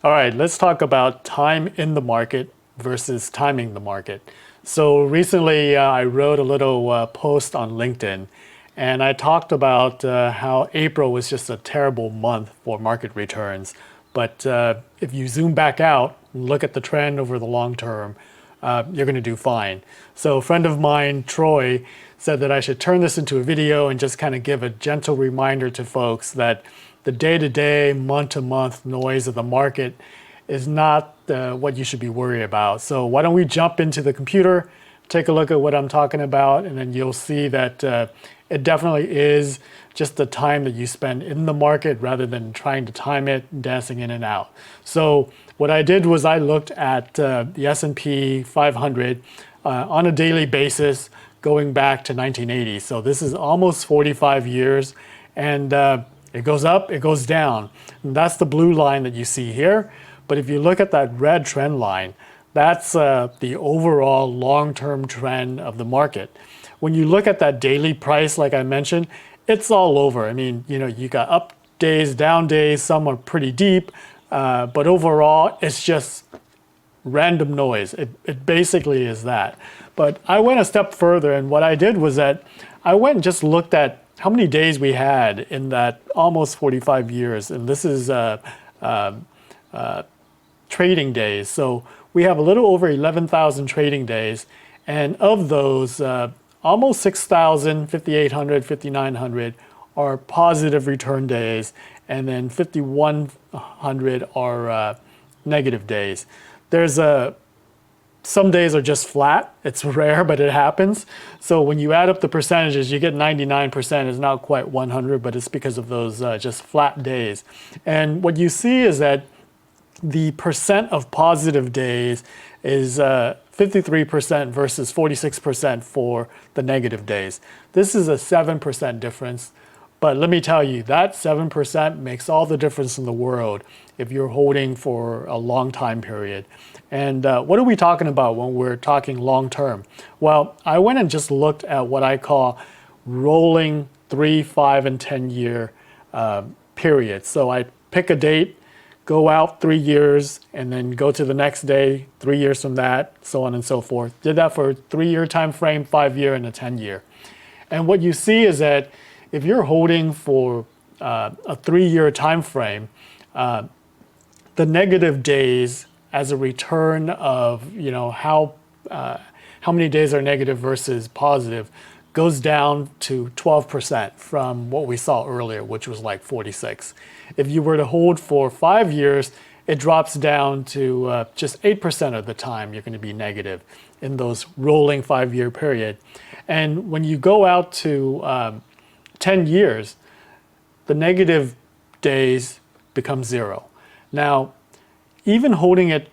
All right, let's talk about time in the market versus timing the market. So recently I wrote a little post on LinkedIn and I talked about how April was just a terrible month for market returns. But if you zoom back out and look at the trend over the long term, you're going to do fine. So a friend of mine, Troy, said that I should turn this into a video and just kind of give a gentle reminder to folks that the day-to-day, month-to-month noise of the market is not what you should be worried about. So why don't we jump into the computer, take a look at what I'm talking about, and then you'll see that it definitely is just the time that you spend in the market rather than trying to time it, dancing in and out. So what I did was I looked at the S&P 500 on a daily basis going back to 1980. So this is almost 45 years, and it goes up, it goes down. And that's the blue line that you see here. But if you look at that red trend line, that's the overall long-term trend of the market. When you look at that daily price, like I mentioned, it's all over. I mean, you got up days, down days, some are pretty deep, but overall, it's just random noise. It basically is that. But I went a step further, and what I did was that I went and just looked at how many days we had in that almost 45 years, and this is trading days. So we have a little over 11,000 trading days, and of those, almost 6,000, 5,800, 5,900 are positive return days, and then 5,100 are negative days. There's some days are just flat. It's rare, but it happens. So when you add up the percentages, you get 99%. It's not quite 100, but it's because of those just flat days. And what you see is that the percent of positive days is 53% versus 46% for the negative days. This is a 7% difference. But let me tell you, that 7% makes all the difference in the world if you're holding for a long time period. And what are we talking about when we're talking long term? Well, I went and just looked at what I call rolling 3, 5, and 10 year periods. So I pick a date, go out 3 years, and then go to the next day, 3 years from that, so on and so forth. Did that for a 3-year time frame, 5-year, and a 10-year. And what you see is that if you're holding for a 3-year time frame, the negative days as a return of how many days are negative versus positive goes down to 12% from what we saw earlier, which was like 46. If you were to hold for 5 years, it drops down to just 8% of the time you're going to be negative in those rolling 5-year period. And when you go out to 10 years, the negative days become 0. Now, even holding it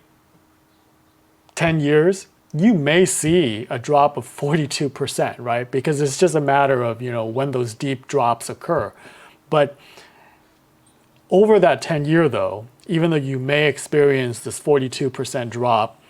10 years, you may see a drop of 42%, right? Because it's just a matter of, when those deep drops occur. But over that 10-year though, even though you may experience this 42% drop,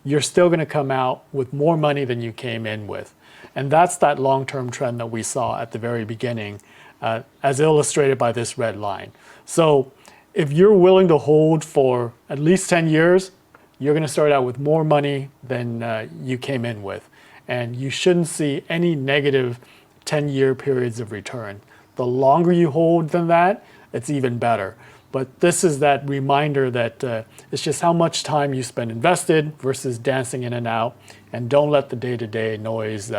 you're still going to come out with more money than you came in with. And that's that long-term trend that we saw at the very beginning, as illustrated by this red line. So if you're willing to hold for at least 10 years, you're going to start out with more money than you came in with. And you shouldn't see any negative 10-year periods of return. The longer you hold than that, it's even better. But this is that reminder that it's just how much time you spend invested versus dancing in and out. And don't let the day-to-day noise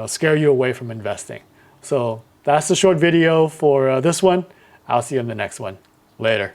scare you away from investing. So that's the short video for this one. I'll see you in the next one. Later.